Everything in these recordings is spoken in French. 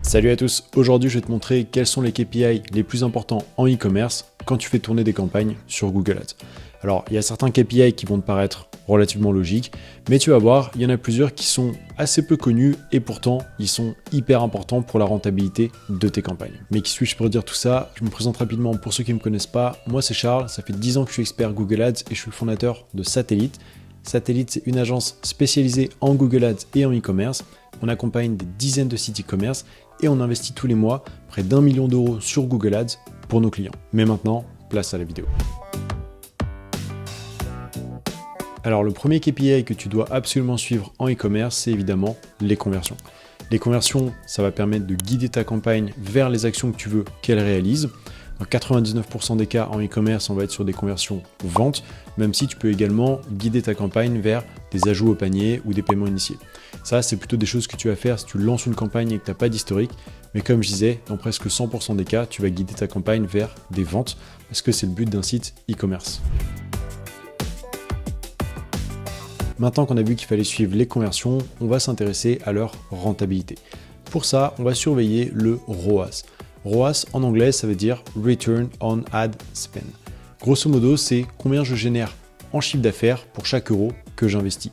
Salut à tous, aujourd'hui je vais te montrer quels sont les KPI les plus importants en e-commerce quand tu fais tourner des campagnes sur Google Ads. Alors il y a certains KPI qui vont te paraître relativement logiques, mais tu vas voir, il y en a plusieurs qui sont assez peu connus et pourtant ils sont hyper importants pour la rentabilité de tes campagnes. Mais qui suis-je pour dire tout ça? Je me présente rapidement pour ceux qui ne me connaissent pas. Moi c'est Charles, ça fait 10 ans que je suis expert Google Ads et je suis le fondateur de Satellite. Satellite, c'est une agence spécialisée en Google Ads et en e-commerce. On accompagne des dizaines de sites e-commerce et on investit tous les mois près d'1 million d'euros sur Google Ads pour nos clients. Mais maintenant, place à la vidéo. Alors le premier KPI que tu dois absolument suivre en e-commerce, c'est évidemment les conversions. Les conversions, ça va permettre de guider ta campagne vers les actions que tu veux qu'elle réalise. Dans 99% des cas en e-commerce, on va être sur des conversions ventes, même si tu peux également guider ta campagne vers des ajouts au panier ou des paiements initiés. Ça, c'est plutôt des choses que tu vas faire si tu lances une campagne et que tu n'as pas d'historique. Mais comme je disais, dans presque 100% des cas, tu vas guider ta campagne vers des ventes parce que c'est le but d'un site e-commerce. Maintenant qu'on a vu qu'il fallait suivre les conversions, on va s'intéresser à leur rentabilité. Pour ça, on va surveiller le ROAS. ROAS en anglais, ça veut dire Return on Ad Spend. Grosso modo, c'est combien je génère en chiffre d'affaires pour chaque euro que j'investis.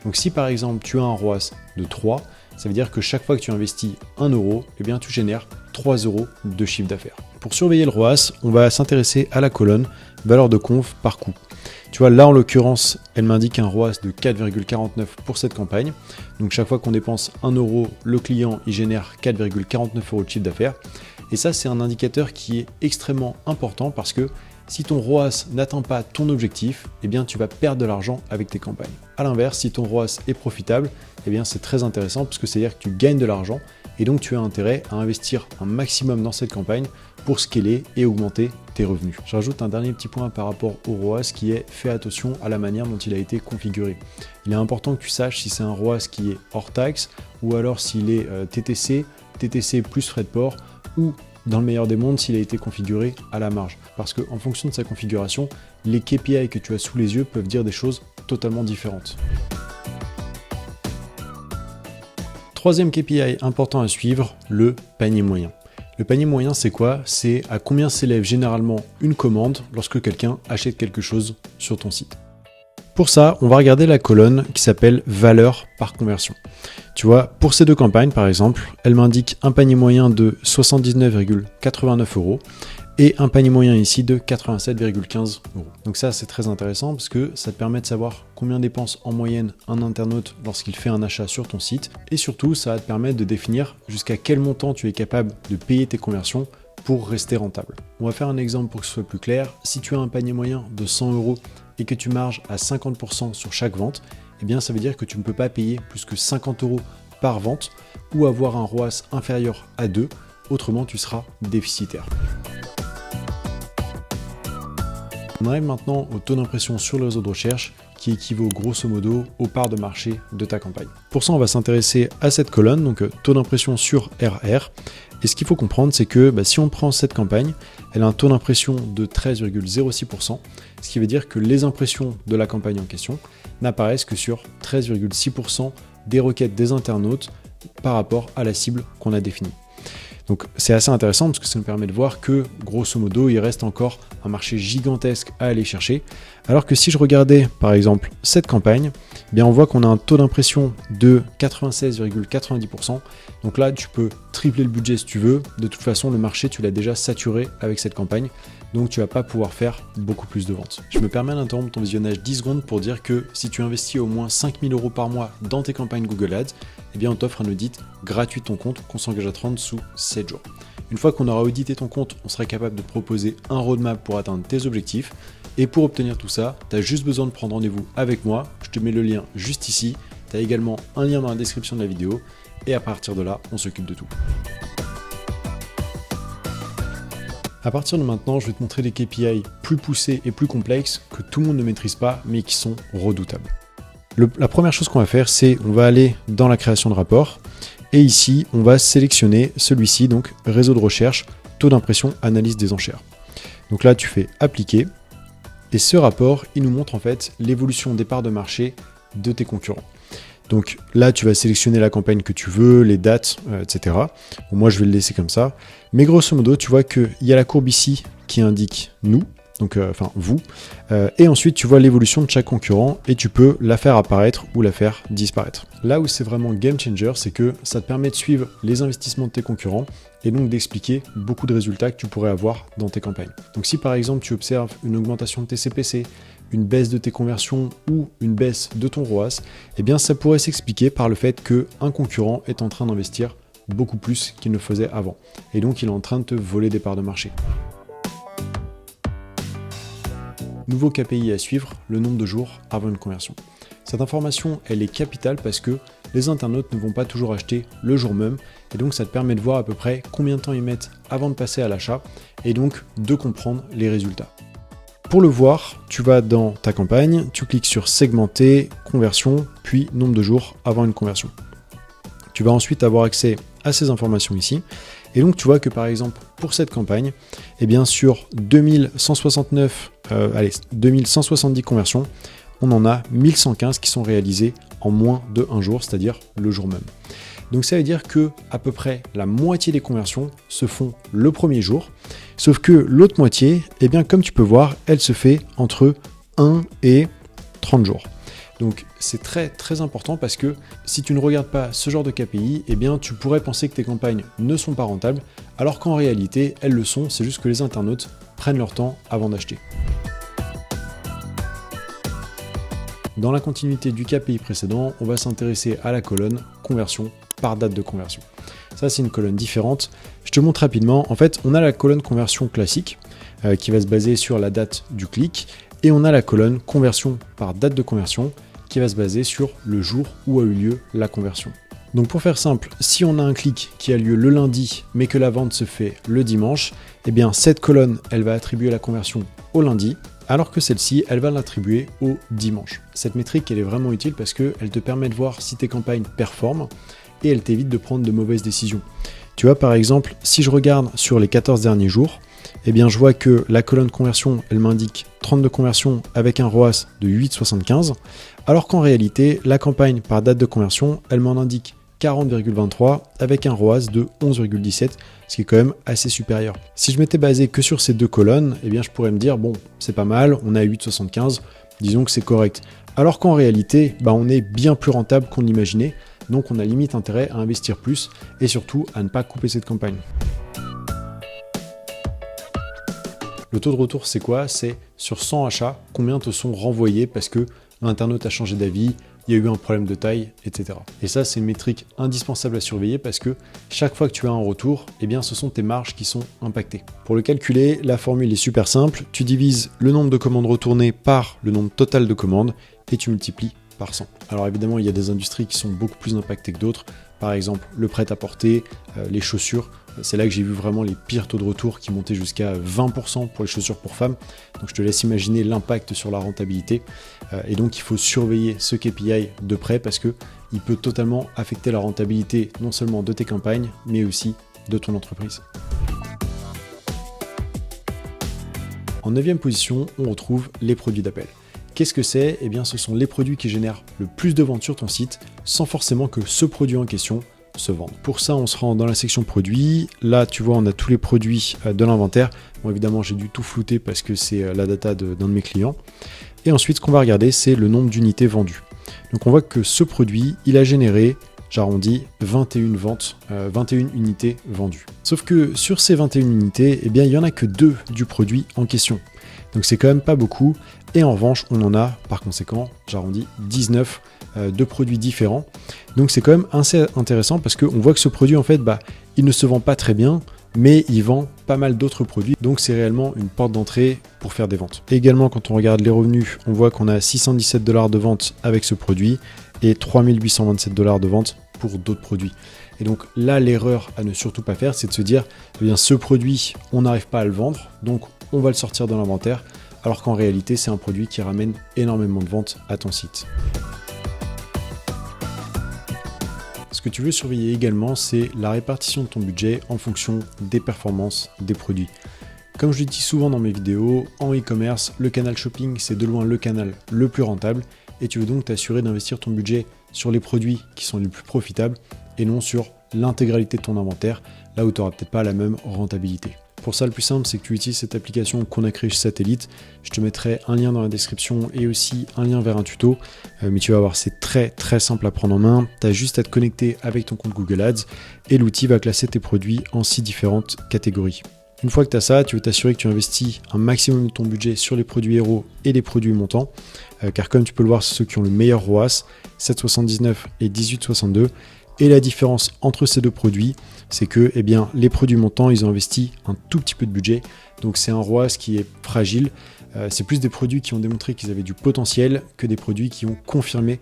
Donc si par exemple tu as un ROAS de 3, ça veut dire que chaque fois que tu investis 1 euro, eh bien tu génères 3 euros de chiffre d'affaires. Pour surveiller le ROAS, on va s'intéresser à la colonne valeur de conf par coût. Tu vois, là en l'occurrence, elle m'indique un ROAS de 4,49 pour cette campagne. Donc chaque fois qu'on dépense 1 euro, le client y génère 4,49 euros de chiffre d'affaires. Et ça, c'est un indicateur qui est extrêmement important parce que si ton ROAS n'atteint pas ton objectif, eh bien tu vas perdre de l'argent avec tes campagnes. A l'inverse, si ton ROAS est profitable, eh bien c'est très intéressant parce que c'est-à-dire que tu gagnes de l'argent et donc tu as intérêt à investir un maximum dans cette campagne pour scaler et augmenter tes revenus. Je rajoute un dernier petit point par rapport au ROAS qui est fais attention à la manière dont il a été configuré. Il est important que tu saches si c'est un ROAS qui est hors taxe ou alors s'il est TTC plus frais de port ou dans le meilleur des mondes s'il a été configuré à la marge. Parce qu'en fonction de sa configuration, les KPI que tu as sous les yeux peuvent dire des choses totalement différentes. Troisième KPI important à suivre, le panier moyen. Le panier moyen, c'est quoi? C'est à combien s'élève généralement une commande lorsque quelqu'un achète quelque chose sur ton site. Pour ça, on va regarder la colonne qui s'appelle valeur par conversion. Tu vois, pour ces deux campagnes, par exemple, elle m'indique un panier moyen de 79,89 euros et un panier moyen ici de 87,15 euros. Donc ça, c'est très intéressant parce que ça te permet de savoir combien dépense en moyenne un internaute lorsqu'il fait un achat sur ton site. Et surtout, ça va te permettre de définir jusqu'à quel montant tu es capable de payer tes conversions pour rester rentable. On va faire un exemple pour que ce soit plus clair. Si tu as un panier moyen de 100 euros et que tu marges à 50% sur chaque vente, eh bien ça veut dire que tu ne peux pas payer plus que 50 euros par vente ou avoir un ROAS inférieur à 2, autrement tu seras déficitaire. On arrive maintenant au taux d'impression sur le réseau de recherche qui équivaut grosso modo aux parts de marché de ta campagne. Pour ça, on va s'intéresser à cette colonne, donc taux d'impression sur RR. Et ce qu'il faut comprendre, c'est que si on prend cette campagne, elle a un taux d'impression de 13,06%, ce qui veut dire que les impressions de la campagne en question n'apparaissent que sur 13,6% des requêtes des internautes par rapport à la cible qu'on a définie. Donc c'est assez intéressant parce que ça nous permet de voir que grosso modo il reste encore un marché gigantesque à aller chercher. Alors que si je regardais par exemple cette campagne, eh bien on voit qu'on a un taux d'impression de 96,90%. Donc là tu peux tripler le budget si tu veux. De toute façon le marché tu l'as déjà saturé avec cette campagne. Donc tu vas pas pouvoir faire beaucoup plus de ventes. Je me permets d'interrompre ton visionnage 10 secondes pour dire que si tu investis au moins 5 000 euros par mois dans tes campagnes Google Ads, eh bien on t'offre un audit gratuit de ton compte qu'on s'engage à te rendre sous 7 jours. Une fois qu'on aura audité ton compte, on sera capable de te proposer un roadmap pour atteindre tes objectifs. Et pour obtenir tout ça, tu as juste besoin de prendre rendez-vous avec moi. Je te mets le lien juste ici. Tu as également un lien dans la description de la vidéo. Et à partir de là, on s'occupe de tout. À partir de maintenant, je vais te montrer des KPI plus poussés et plus complexes que tout le monde ne maîtrise pas, mais qui sont redoutables. La première chose qu'on va faire, c'est on va aller dans la création de rapport. Et ici, on va sélectionner celui-ci, donc réseau de recherche, taux d'impression, analyse des enchères. Donc là, tu fais appliquer. Et ce rapport, il nous montre en fait l'évolution des parts de marché de tes concurrents. Donc là, tu vas sélectionner la campagne que tu veux, les dates, etc. Bon, moi, je vais le laisser comme ça. Mais grosso modo, tu vois qu'il y a la courbe ici qui indique nous, donc enfin vous. Et ensuite, tu vois l'évolution de chaque concurrent et tu peux la faire apparaître ou la faire disparaître. Là où c'est vraiment game changer, c'est que ça te permet de suivre les investissements de tes concurrents et donc d'expliquer beaucoup de résultats que tu pourrais avoir dans tes campagnes. Donc si par exemple tu observes une augmentation de tes CPC, une baisse de tes conversions ou une baisse de ton ROAS, eh bien ça pourrait s'expliquer par le fait qu'un concurrent est en train d'investir beaucoup plus qu'il ne faisait avant. Et donc il est en train de te voler des parts de marché. Nouveau KPI à suivre, le nombre de jours avant une conversion. Cette information, elle est capitale parce que les internautes ne vont pas toujours acheter le jour même et donc ça te permet de voir à peu près combien de temps ils mettent avant de passer à l'achat et donc de comprendre les résultats. Pour le voir, tu vas dans ta campagne, tu cliques sur segmenter, conversion, puis nombre de jours avant une conversion. Tu vas ensuite avoir accès à ces informations ici. Et donc tu vois que par exemple pour cette campagne, eh bien sur 2170 conversions, on en a 1115 qui sont réalisées en moins de 1 jour, c'est-à-dire le jour même. Donc ça veut dire que à peu près la moitié des conversions se font le premier jour, sauf que l'autre moitié, eh bien comme tu peux voir, elle se fait entre 1 et 30 jours. Donc c'est très très important parce que si tu ne regardes pas ce genre de KPI, eh bien tu pourrais penser que tes campagnes ne sont pas rentables, alors qu'en réalité elles le sont, c'est juste que les internautes prennent leur temps avant d'acheter. Dans la continuité du KPI précédent, on va s'intéresser à la colonne conversion par date de conversion. Ça c'est une colonne différente. Je te montre rapidement. En fait, on a la colonne conversion classique qui va se baser sur la date du clic et on a la colonne conversion par date de conversion qui va se baser sur le jour où a eu lieu la conversion. Donc pour faire simple, si on a un clic qui a lieu le lundi mais que la vente se fait le dimanche, eh bien cette colonne, elle va attribuer la conversion au lundi, alors que celle-ci, elle va l'attribuer au dimanche. Cette métrique, elle est vraiment utile parce qu'elle te permet de voir si tes campagnes performent et elle t'évite de prendre de mauvaises décisions. Tu vois, par exemple, si je regarde sur les 14 derniers jours, eh bien je vois que la colonne conversion, elle m'indique 32 conversions avec un ROAS de 8,75, alors qu'en réalité, la campagne par date de conversion, elle m'en indique 40,23 avec un ROAS de 11,17, ce qui est quand même assez supérieur. Si je m'étais basé que sur ces deux colonnes, eh bien je pourrais me dire, bon, c'est pas mal, on a 8,75, disons que c'est correct. Alors qu'en réalité, on est bien plus rentable qu'on l'imaginait, donc on a limite intérêt à investir plus et surtout à ne pas couper cette campagne. Le taux de retour, c'est quoi? C'est sur 100 achats, combien te sont renvoyés parce que l'internaute a changé d'avis, il y a eu un problème de taille, etc. Et ça, c'est une métrique indispensable à surveiller parce que chaque fois que tu as un retour, eh bien, ce sont tes marges qui sont impactées. Pour le calculer, la formule est super simple. Tu divises le nombre de commandes retournées par le nombre total de commandes et tu multiplies par 100. Alors évidemment, il y a des industries qui sont beaucoup plus impactées que d'autres. Par exemple, le prêt-à-porter, les chaussures. C'est là que j'ai vu vraiment les pires taux de retour qui montaient jusqu'à 20% pour les chaussures pour femmes. Donc je te laisse imaginer l'impact sur la rentabilité. Et donc il faut surveiller ce KPI de près parce qu'il peut totalement affecter la rentabilité non seulement de tes campagnes, mais aussi de ton entreprise. En 9e position, on retrouve les produits d'appel. Qu'est-ce que c'est? Eh bien, ce sont les produits qui génèrent le plus de ventes sur ton site sans forcément que ce produit en question se vende. Pour ça, on se rend dans la section produits. Là, tu vois, on a tous les produits de l'inventaire. Bon, évidemment, j'ai dû tout flouter parce que c'est la data d'un de mes clients. Et ensuite, ce qu'on va regarder, c'est le nombre d'unités vendues. Donc, on voit que ce produit, il a généré, j'arrondis, 21 ventes, 21 unités vendues. Sauf que sur ces 21 unités, eh bien, il n'y en a que 2 du produit en question. Donc c'est quand même pas beaucoup. Et en revanche, on en a, par conséquent, j'arrondis, 19 de produits différents. Donc c'est quand même assez intéressant parce qu'on voit que ce produit, en fait, il ne se vend pas très bien, mais il vend pas mal d'autres produits. Donc c'est réellement une porte d'entrée pour faire des ventes. Et également, quand on regarde les revenus, on voit qu'on a $617 de vente avec ce produit et $3827 de vente pour d'autres produits. Et donc là, l'erreur à ne surtout pas faire, c'est de se dire, eh bien, ce produit, on n'arrive pas à le vendre, donc on va le sortir de l'inventaire, alors qu'en réalité, c'est un produit qui ramène énormément de ventes à ton site. Ce que tu veux surveiller également, c'est la répartition de ton budget en fonction des performances des produits. Comme je le dis souvent dans mes vidéos, en e-commerce, le canal shopping, c'est de loin le canal le plus rentable et tu veux donc t'assurer d'investir ton budget sur les produits qui sont les plus profitables et non sur l'intégralité de ton inventaire, là où tu n'auras peut-être pas la même rentabilité. Pour ça, le plus simple, c'est que tu utilises cette application qu'on a créée chez Satellite. Je te mettrai un lien dans la description et aussi un lien vers un tuto. Mais tu vas voir, c'est très simple à prendre en main. Tu as juste à te connecter avec ton compte Google Ads et l'outil va classer tes produits en 6 différentes catégories. Une fois que tu as ça, tu veux t'assurer que tu investis un maximum de ton budget sur les produits héros et les produits montants. Car comme tu peux le voir, c'est ceux qui ont le meilleur ROAS, 7,79 et 18,62. Et la différence entre ces deux produits, c'est que les produits montants, ils ont investi un tout petit peu de budget. Donc c'est un ROAS qui est fragile. C'est plus des produits qui ont démontré qu'ils avaient du potentiel que des produits qui ont confirmé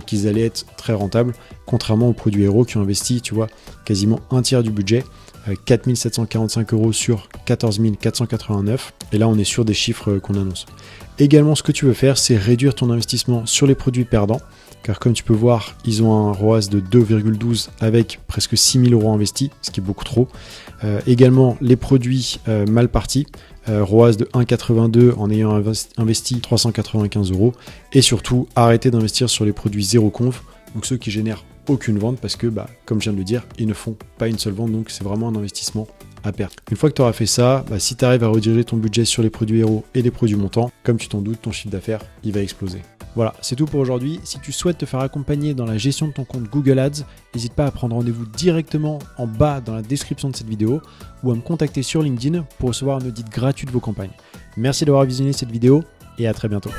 qu'ils allaient être très rentables. Contrairement aux produits héros qui ont investi, tu vois, quasiment un tiers du budget. 4 745 € sur 14 489. Et là, on est sur des chiffres qu'on annonce. Également, ce que tu veux faire, c'est réduire ton investissement sur les produits perdants. Car comme tu peux voir, ils ont un ROAS de 2,12 avec presque 6 000 € investis, ce qui est beaucoup trop. Également, les produits mal partis, ROAS de 1,82 en ayant investi 395 €. Et surtout, arrêter d'investir sur les produits zéro conf, donc ceux qui génèrent aucune vente parce que, comme je viens de le dire, ils ne font pas une seule vente, donc c'est vraiment un investissement à perdre. Une fois que tu auras fait ça, si tu arrives à rediriger ton budget sur les produits héros et les produits montants, comme tu t'en doutes, ton chiffre d'affaires, il va exploser. Voilà, c'est tout pour aujourd'hui. Si tu souhaites te faire accompagner dans la gestion de ton compte Google Ads, n'hésite pas à prendre rendez-vous directement en bas dans la description de cette vidéo ou à me contacter sur LinkedIn pour recevoir un audit gratuit de vos campagnes. Merci d'avoir visionné cette vidéo et à très bientôt.